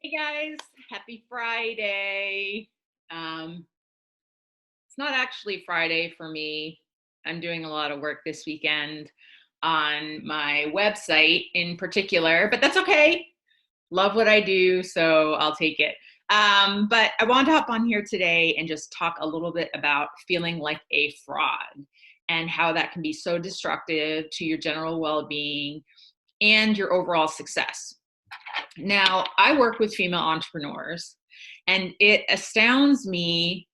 Hey guys, happy Friday. Um, it's not actually Friday for me. I'm doing a lot of work this weekend on my website in particular, but that's okay. Love what I do, so I'll take it. But I want to hop on here today and just talk a little bit about feeling like a fraud and how that can be so destructive to your general well being and your overall success. Now, I work with female entrepreneurs, and it astounds me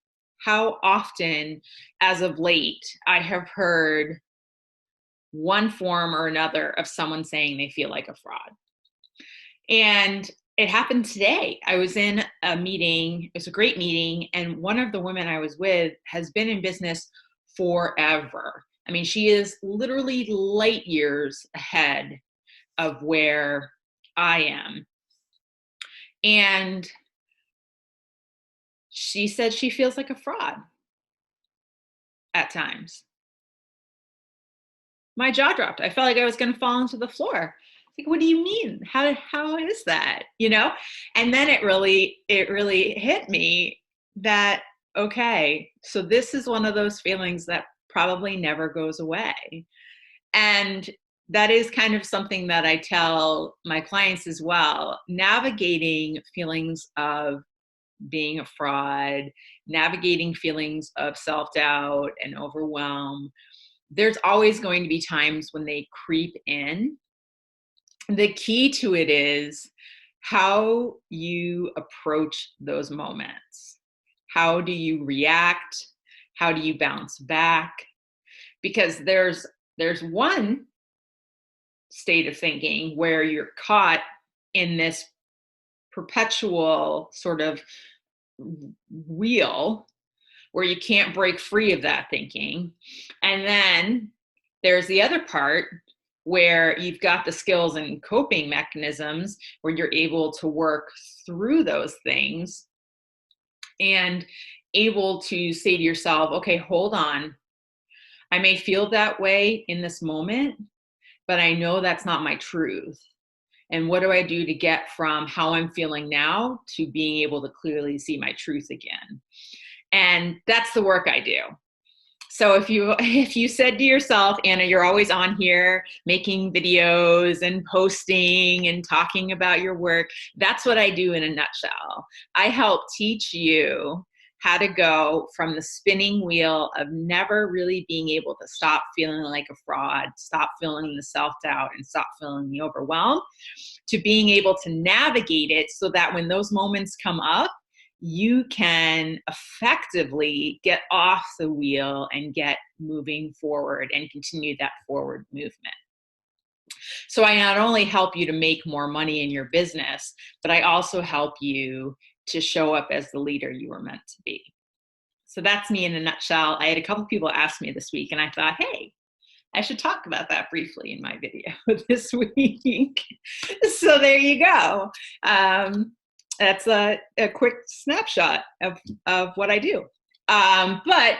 how often, as of late, I have heard one form or another of someone saying they feel like a fraud. And it happened today. I was in a meeting, it was a great meeting, and one of the women I was with has been in business forever. I mean, she is literally light years ahead of where I am. And she said she feels like a fraud at times. My jaw dropped. I felt like I was going to fall into the floor. Like, what do you mean? How is that? And then it really hit me that okay, so this is one of those feelings that probably never goes away. And that is kind of something that I tell my clients as well. Navigating feelings of being a fraud, navigating feelings of self doubt and overwhelm. There's always going to be times when they creep in. The key to it is how you approach those moments. How do you react? How do you bounce back? Because there's one state of thinking where you're caught in this perpetual sort of wheel where you can't break free of that thinking. And then there's the other part where you've got the skills and coping mechanisms where you're able to work through those things and able to say to yourself, okay, hold on. I may feel that way in this moment, but I know that's not my truth. And what do I do to get from how I'm feeling now to being able to clearly see my truth again? And that's the work I do. So if you said to yourself, Anna, you're always on here making videos and posting and talking about your work, that's what I do in a nutshell. I help teach you how to go from the spinning wheel of never really being able to stop feeling like a fraud, stop feeling the self-doubt, and stop feeling the overwhelm, to being able to navigate it so that when those moments come up, you can effectively get off the wheel and get moving forward and continue that forward movement. So I not only help you to make more money in your business, but I also help you to show up as the leader you were meant to be. So that's me in a nutshell. I had a couple people ask me this week, and I thought, hey, I should talk about that briefly in my video this week. So there you go. That's a quick snapshot of what I do. But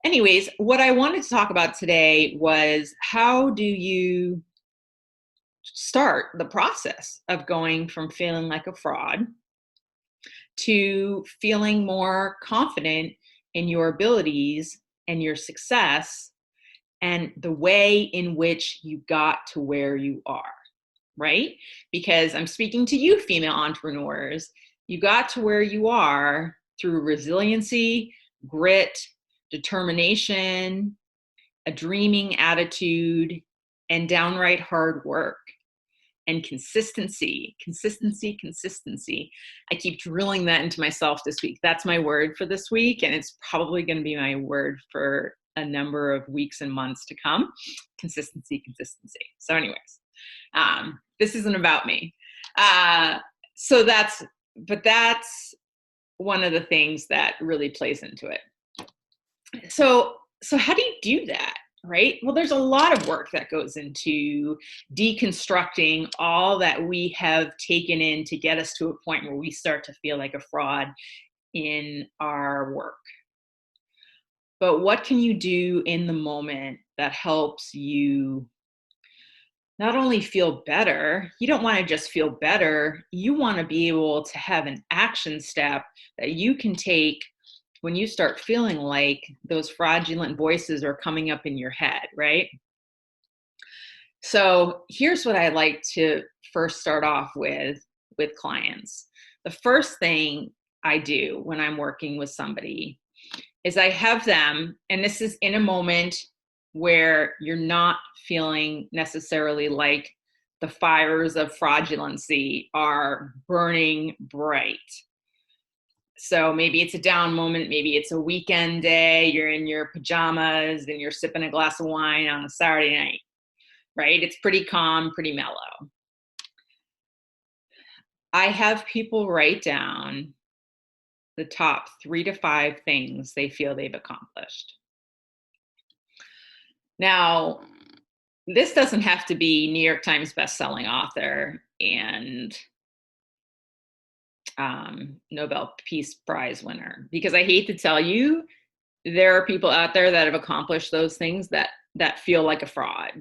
anyways, what I wanted to talk about today was how do you start the process of going from feeling like a fraud to feeling more confident in your abilities and your success and the way in which you got to where you are, right? Because I'm speaking to you, female entrepreneurs. You got to where you are through resiliency, grit, determination, a dreaming attitude, and downright hard work and consistency, consistency, consistency. I keep drilling that into myself this week. That's my word for this week, and it's probably going to be my word for a number of weeks and months to come. Consistency, consistency. So, anyways, this isn't about me. So that's one of the things that really plays into it. So how do you do that? Right? Well, there's a lot of work that goes into deconstructing all that we have taken in to get us to a point where we start to feel like a fraud in our work. But what can you do in the moment that helps you not only feel better, you don't want to just feel better, you want to be able to have an action step that you can take when you start feeling like those fraudulent voices are coming up in your head, right? So here's what I like to first start off with clients. The first thing I do when I'm working with somebody is I have them, and this is in a moment where you're not feeling necessarily like the fires of fraudulency are burning bright. So maybe it's a down moment, maybe it's a weekend day, you're in your pajamas and you're sipping a glass of wine on a Saturday night, right? It's pretty calm, pretty mellow. I have people write down the top 3 to 5 things they feel they've accomplished. Now, this doesn't have to be New York Times bestselling author and Nobel Peace Prize winner, because I hate to tell you, there are people out there that have accomplished those things that feel like a fraud.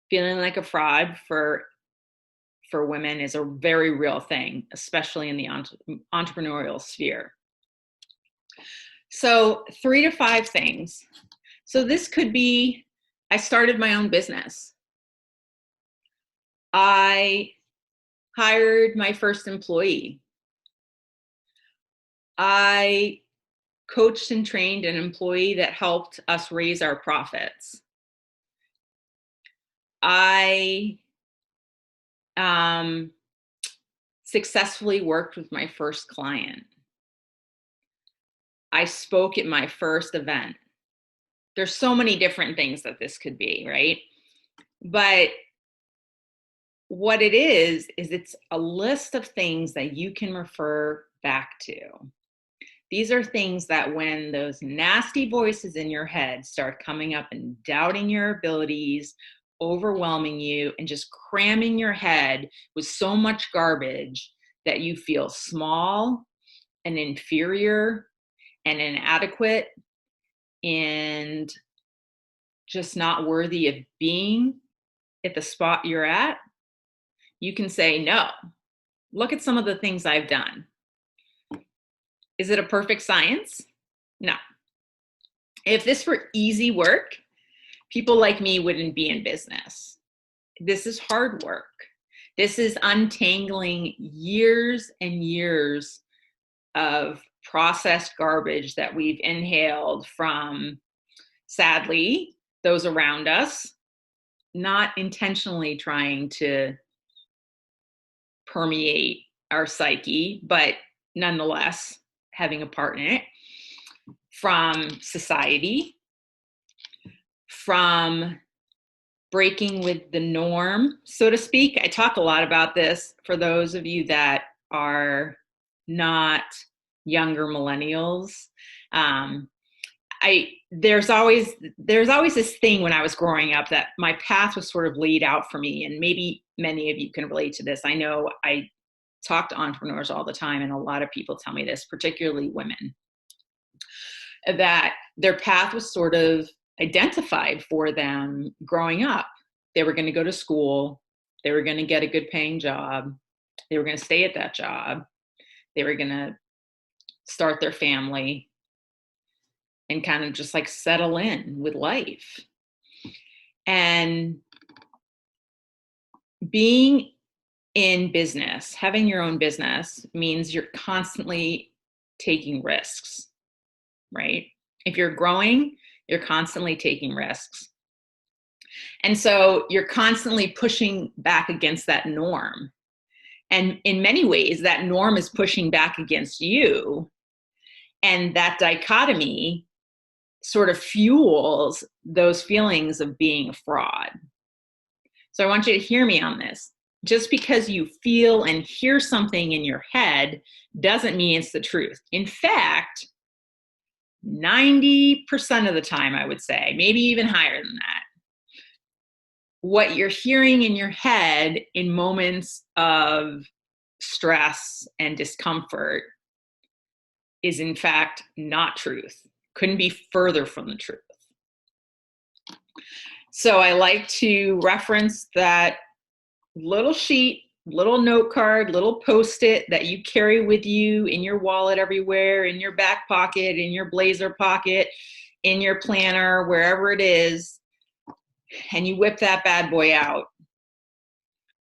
Feeling like a fraud for women is a very real thing, especially in the entrepreneurial sphere. So 3 to 5 things. So this could be, I started my own business. I hired my first employee. I coached and trained an employee that helped us raise our profits. I successfully worked with my first client. I spoke at my first event. There's so many different things that this could be, right? But what it is it's a list of things that you can refer back to. These are things that when those nasty voices in your head start coming up and doubting your abilities, overwhelming you, and just cramming your head with so much garbage that you feel small and inferior and inadequate and just not worthy of being at the spot you're at, you can say, no, look at some of the things I've done. Is it a perfect science? No. If this were easy work, people like me wouldn't be in business. This is hard work. This is untangling years and years of processed garbage that we've inhaled from, sadly, those around us, not intentionally trying to permeate our psyche, but nonetheless having a part in it, from society, from breaking with the norm, so to speak. I talk a lot about this for those of you that are not younger millennials. There's always this thing when I was growing up that my path was sort of laid out for me, and maybe many of you can relate to this. I know I talk to entrepreneurs all the time, and a lot of people tell me this, particularly women, that their path was sort of identified for them growing up. They were going to go to school, they were going to get a good paying job, they were going to stay at that job, they were going to start their family and kind of just like settle in with life. And being in business, having your own business, means you're constantly taking risks, right? If you're growing, you're constantly taking risks. And so you're constantly pushing back against that norm. And in many ways, that norm is pushing back against you. And that dichotomy sort of fuels those feelings of being a fraud. So I want you to hear me on this. Just because you feel and hear something in your head doesn't mean it's the truth. In fact, 90% of the time, I would say, maybe even higher than that, what you're hearing in your head in moments of stress and discomfort is in fact not truth. Couldn't be further from the truth. So I like to reference that little sheet, little note card, little post-it that you carry with you in your wallet everywhere, in your back pocket, in your blazer pocket, in your planner, wherever it is, and you whip that bad boy out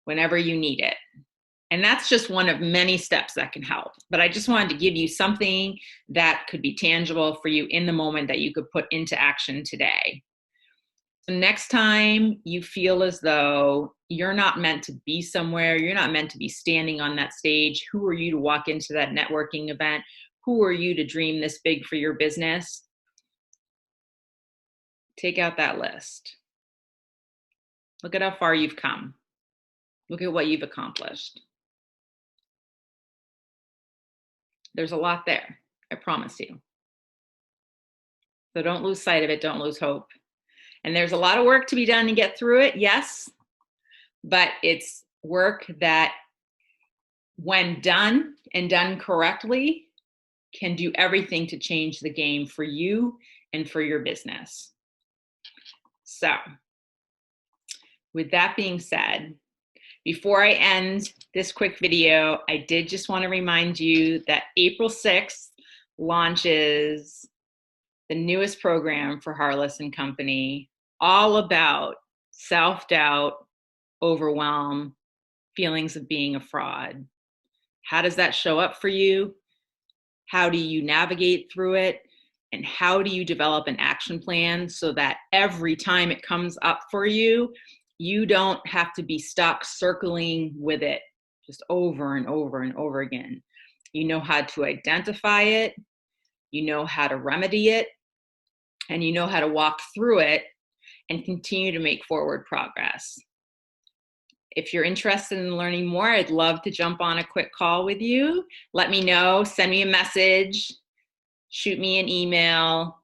whenever you need it. And that's just one of many steps that can help. But I just wanted to give you something that could be tangible for you in the moment that you could put into action today. So next time you feel as though you're not meant to be somewhere, you're not meant to be standing on that stage, who are you to walk into that networking event? Who are you to dream this big for your business? Take out that list. Look at how far you've come. Look at what you've accomplished. There's a lot there, I promise you. So don't lose sight of it, don't lose hope. And there's a lot of work to be done to get through it, yes, but it's work that, when done and done correctly, can do everything to change the game for you and for your business. So, with that being said, before I end this quick video, I did just want to remind you that April 6th launches the newest program for Harless and Company, all about self-doubt, overwhelm, feelings of being a fraud. How does that show up for you? How do you navigate through it? And how do you develop an action plan so that every time it comes up for you, you don't have to be stuck circling with it just over and over and over again. You know how to identify it, you know how to remedy it, and you know how to walk through it and continue to make forward progress. If you're interested in learning more, I'd love to jump on a quick call with you. Let me know, send me a message, shoot me an email.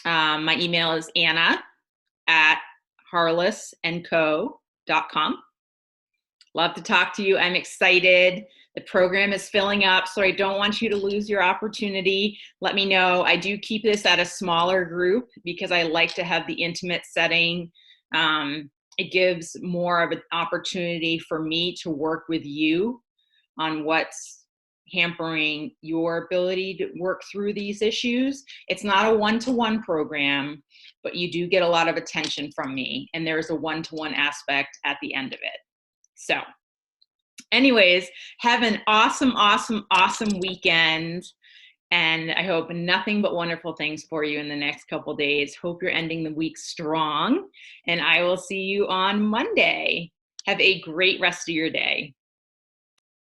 My email is anna@harlessandco.com. Love to talk to you. I'm excited. The program is filling up, so I don't want you to lose your opportunity. Let me know. I do keep this at a smaller group because I like to have the intimate setting. It gives more of an opportunity for me to work with you on what's hampering your ability to work through these issues. It's not a one-to-one program, but you do get a lot of attention from me, and there's a one-to-one aspect at the end of it. So anyways, have an awesome, awesome, awesome weekend. And I hope nothing but wonderful things for you in the next couple days. Hope you're ending the week strong. And I will see you on Monday. Have a great rest of your day.